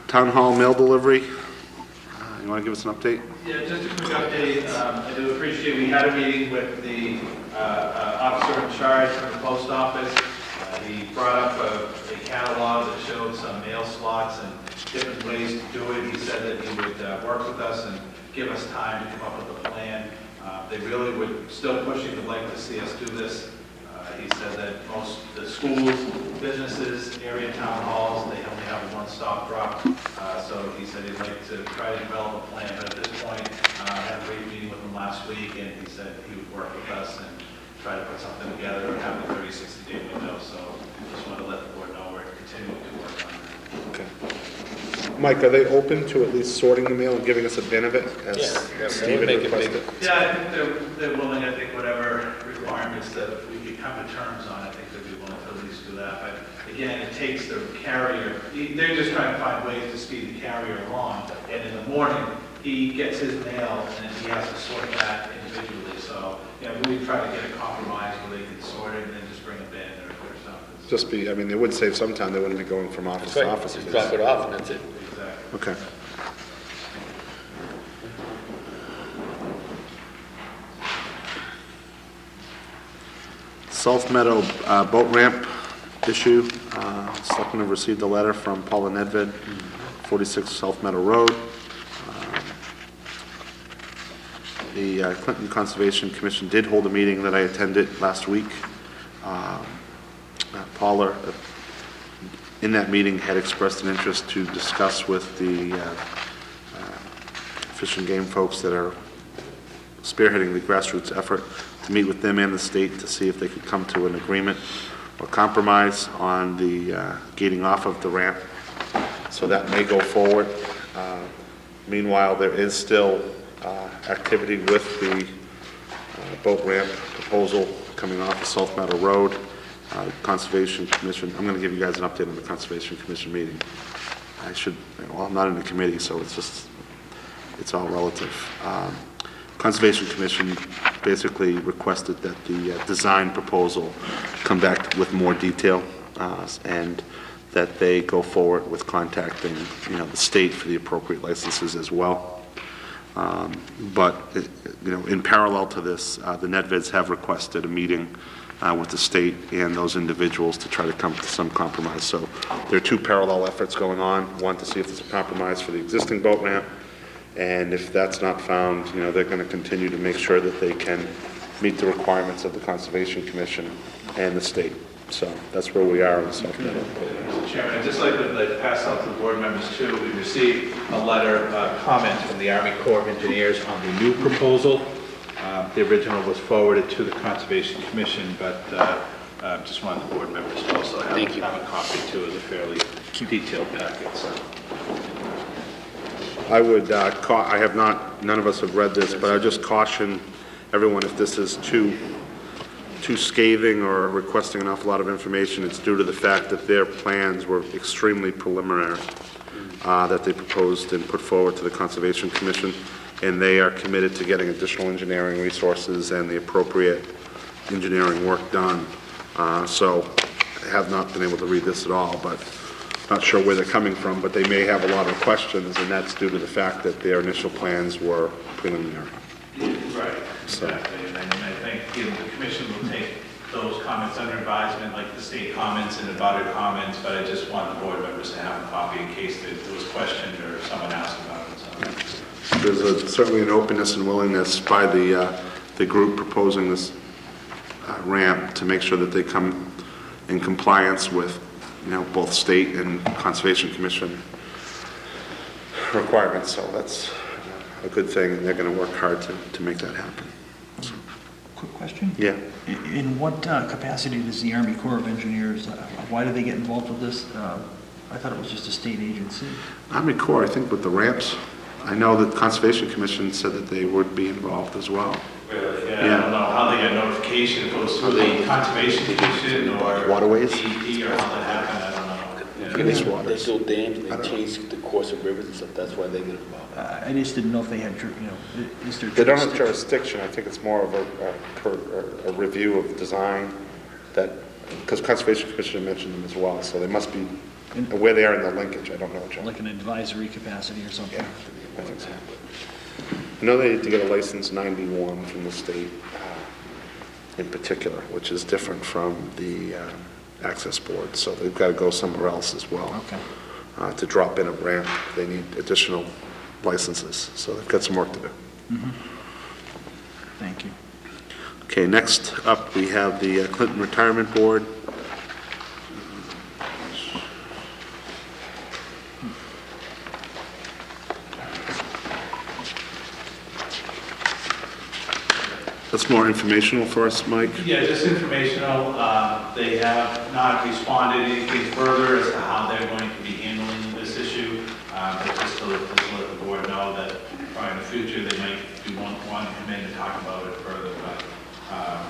Town Hall mail delivery. You want to give us an update? Yeah, just a quick update. I do appreciate, we had a meeting with the officer in charge from the post office. He brought up a catalog that showed some mail slots and different ways to do it. He said that he would work with us and give us time to come up with a plan. They really would still pushing to like to see us do this. He said that most the schools, businesses, area town halls, they only have a one-stop drop. So he said he'd like to try to develop a plan. But at this point, I had a great meeting with him last week, and he said he would work with us and try to put something together and have a 30, 60-day window. So just want to let the board know we're continuing to work on that. Okay. Mike, are they open to at least sorting the mail and giving us a bin of it? As Stephen requested? Yeah, I think they're willing. I think whatever requirements that if we could come to terms on, I think they'd be willing to at least do that. But again, it takes the carrier, they're just trying to find ways to speed the carrier along. And in the morning, he gets his mail and then he has to sort that individually. So, we try to get a compromise where they can sort it and then just bring a bin or something. I mean, it would save some time. They wouldn't be going from office to office. Just drop it off and that's it. Exactly. Okay. South Meadow boat ramp issue. Selectmen have received a letter from Paula Nedved, 46 South Meadow Road. The Clinton Conservation Commission did hold a meeting that I attended last week. Paula, in that meeting, had expressed an interest to discuss with the Fish and Game folks that are spearheading the grassroots effort, to meet with them and the state to see if they could come to an agreement or compromise on the gating off of the ramp. So that may go forward. Meanwhile, there is still activity with the boat ramp proposal coming off of South Meadow Road. Conservation Commission, I'm going to give you guys an update on the Conservation Commission meeting. I'm not in the committee, so it's all relative. Conservation Commission basically requested that the design proposal come back with more detail, and that they go forward with contacting, the state for the appropriate licenses as well. But in parallel to this, the Nedveds have requested a meeting with the state and those individuals to try to come to some compromise. So there are two parallel efforts going on. One, to see if there's a compromise for the existing boat ramp, And if that's not found, they're going to continue to make sure that they can meet the requirements of the Conservation Commission and the state. So that's where we are in South Meadow. Mr. Chairman, I'd just like to pass out to the board members too. We received a letter, comment from the Army Corps of Engineers on the new proposal. The original was forwarded to the Conservation Commission, but just wanted the board members to also have a copy too of the fairly detailed packet. So. I would, none of us have read this, but I just caution everyone, if this is too scathing or requesting an awful lot of information, it's due to the fact that their plans were extremely preliminary, that they proposed and put forward to the Conservation Commission, and they are committed to getting additional engineering resources and the appropriate engineering work done. So I have not been able to read this at all, but not sure where they're coming from, but they may have a lot of questions, and that's due to the fact that their initial plans were preliminary. Right, exactly. And I think the commission will take those comments under advisement, like the state comments and the abutter comments, but I just want the board members to have a copy in case there was questioned or someone asked about it. So. There's certainly an openness and willingness by the group proposing this ramp to make sure that they come in compliance with both state and Conservation Commission requirements. So that's a good thing, and they're going to work hard to make that happen. So. Quick question? Yeah. In what capacity does the Army Corps of Engineers, why do they get involved with this? I thought it was just a state agency. Army Corps, I think, with the ramps. I know that Conservation Commission said that they would be involved as well. Really? Yeah, I don't know how they get notification, if it goes through the Conservation Commission or Waterways? DEP or how that happened, I don't know. They build dams, and they change the course of rivers and stuff, that's why they get involved. I just didn't know if they had, is there They don't have jurisdiction. I think it's more of a review of design that, because Conservation Commission mentioned them as well, so they must be, where they are in the linkage, I don't know. John. like an advisory capacity or something? Yeah, I think so. I know they need to get a license 91 from the state in particular, which is different from the access board, so they've got to go somewhere else as well. Okay. To drop in a ramp, they need additional licenses, so they've got some work to do. Mm-hmm. Thank you. Okay, next up, we have the Clinton Retirement Board. That's more informational for us, Mike? Yeah, just informational. They have not responded anything further as to how they're going to be handling this issue. But just to let the board know that probably in the future, they might want to come in and talk about it further. But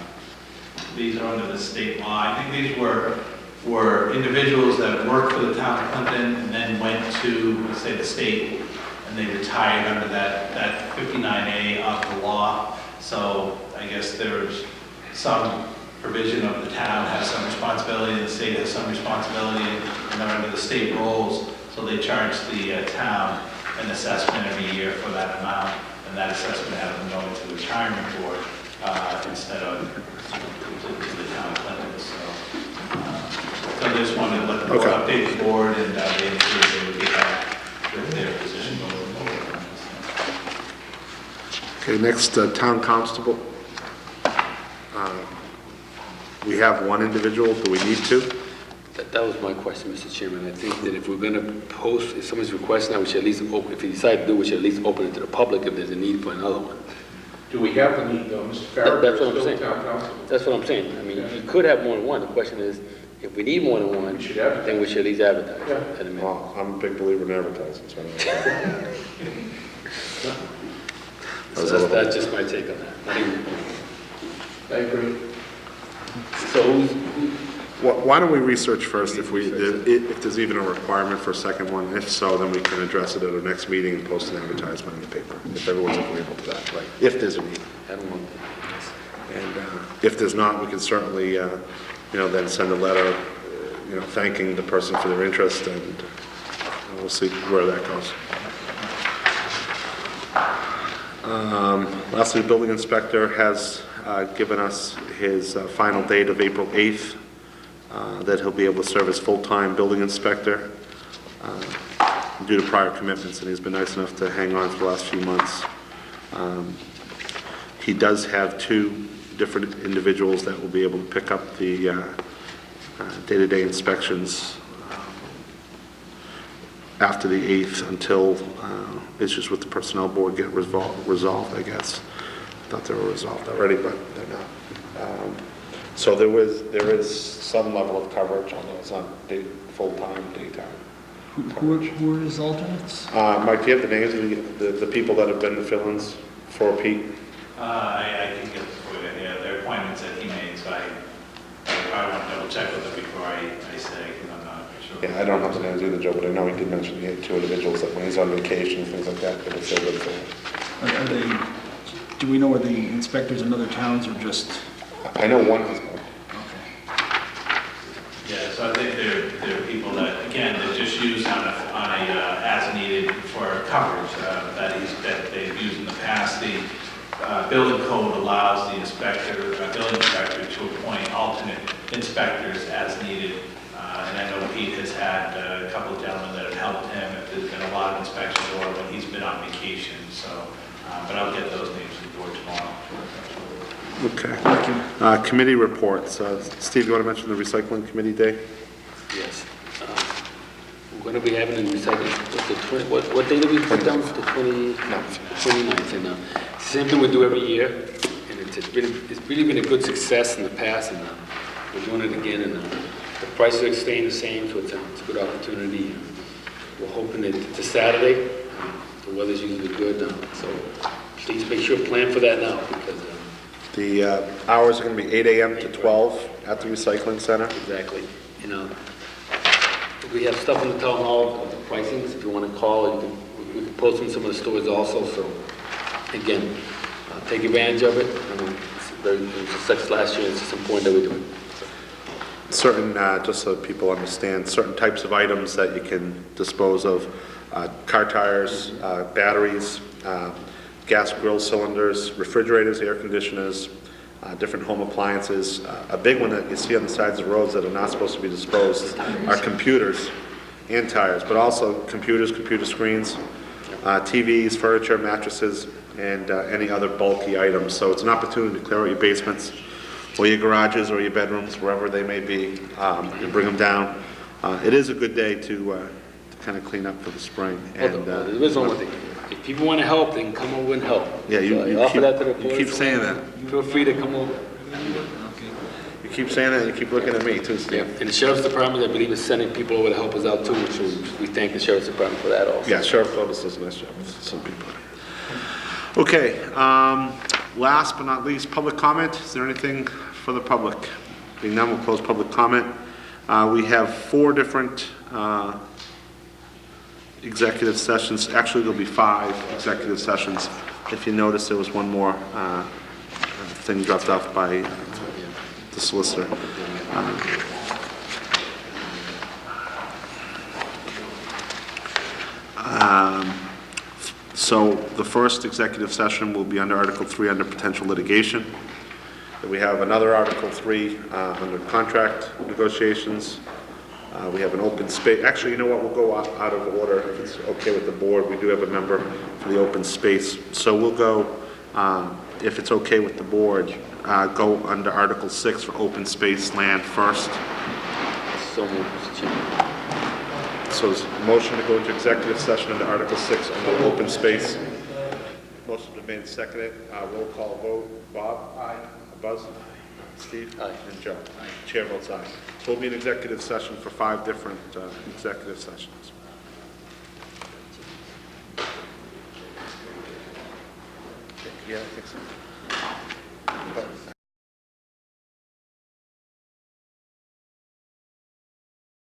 these are under the state law. I think these were individuals that worked for the town of Clinton and then went to, let's say, the state, and they retired under that 59A of the law. So I guess there's some provision of the town has some responsibility, the state has some responsibility, and they're under the state rules. So they charge the town an assessment every year for that amount, and that assessment has them go into the retirement board instead of to the town of Clinton. So I just wanted to let the board update the board, and they indicated they would get back with their position going forward on this. Okay, next, Town Constable. We have one individual, do we need two? That was my question, Mr. Chairman. I think that if we're going to post, if someone's requesting that, we should at least open, if we decide to do, we should at least open it to the public if there's a need for another one. Do we have the need, though, Mr. Farrar? That's what I'm Still saying. town council. That's what I'm saying. I mean, you could have more than one. The question is, if we need more than one, We should advertise. then we should at least advertise. Yeah. At a minimum. Well, I'm a big believer in advertising, so I don't know. So that's just my take on that. I agree. So, Why don't we research first if there's even a requirement for a second one? If so, then we can address it at our next meeting and post an advertisement in the paper, if everyone's agreeable to that, right? If there's a need. I don't know. And if there's not, we can certainly, then send a letter, thanking the person for their interest, and we'll see where that goes. Lastly, the building inspector has given us his final date of April 8th, that he'll be able to serve as full-time building inspector. due to prior commitments, and he's been nice enough to hang on for the last few months. He does have 2 different individuals that will be able to pick up the day-to-day inspections after the 8th until issues with the personnel board get resolved, I guess. I thought they were resolved already, but they're not. So there is some level of coverage on those on full-time, daytime. Who are his alternates? Mike, do you have the names of the people that have been the fill-ins for Pete? I can get for you, yeah, their appointments that he made, so I probably want to double check with them before I say, because I'm not sure. Yeah, I don't have the names either, Joe, but I know he did mention he had 2 individuals that when he's on vacation, things like that, that are filled in for him. Are they, do we know are the inspectors in other towns or just? I know one has gone. Yeah, so I think they're people that, again, they're just used on a as needed for coverage that they've used in the past. The building code allows the building inspector to appoint alternate inspectors as needed. And I know Pete has had a couple of gentlemen that have helped him if there's been a lot of inspections or when he's been on vacation. So, but I'll get those names to the board tomorrow. Okay. Committee reports. Steve, you want to mention the recycling committee day? Yes. We're going to be having a recycling, what day did we put down? The 29th. And same thing we do every year. And it's really been a good success in the past, and we're doing it again. And the prices are staying the same, so it's a good opportunity. We're hoping that it's a Saturday. The weather's usually good, so please make sure to plan for that now, because the hours are going to be 8 a.m. to 12 at the recycling center. exactly. We have stuff in the town hall of the pricings. If you want to call, we can post in some of the stores also. So again, take advantage of it. It was a success last year. It's just important that we do it. Certain, just so people understand, certain types of items that you can dispose of: car tires, batteries, gas grill cylinders, refrigerators, air conditioners, different home appliances. A big one that you see on the sides of roads that are not supposed to be disposed are computers and tires, but also computers, computer screens, TVs, furniture, mattresses, and any other bulky items. So it's an opportunity to clear out your basements or your garages or your bedrooms, wherever they may be, and bring them down. It is a good day to kind of clean up for the spring. And there is one more thing. If people want to help, they can come over and help. Yeah, you offer that to the keep saying that. Feel free to come over. You keep saying that, and you keep looking at me too, Steve. Yeah, and the Sheriff's Department, I believe, is sending people over to help us out too, which we thank the Sheriff's Department for that also. Yeah, Sheriff Clovis does a nice job with some people. Okay, last but not least, public comment. Is there anything for the public? Being none, we'll close public comment. We have 4 different executive sessions. Actually, there'll be 5 executive sessions. If you notice, there was one more thing dropped off by the solicitor. So the first executive session will be under Article 3 under potential litigation. We have another Article 3 under contract negotiations. We have an open space. Actually, you know what? We'll go out of order if it's okay with the board. We do have a member for the open space. So we'll go, if it's okay with the board, go under Article 6 for open space land first. So moved, Mr. Chairman. So there's a motion to go into executive session under Article 6 under open space. Motion been made and seconded. Roll call vote. Bob? Aye. Buzz? Steve? Aye. And Joe? Aye. Chair votes aye. So we'll be in executive session for 5 different executive sessions. Yeah, I think so.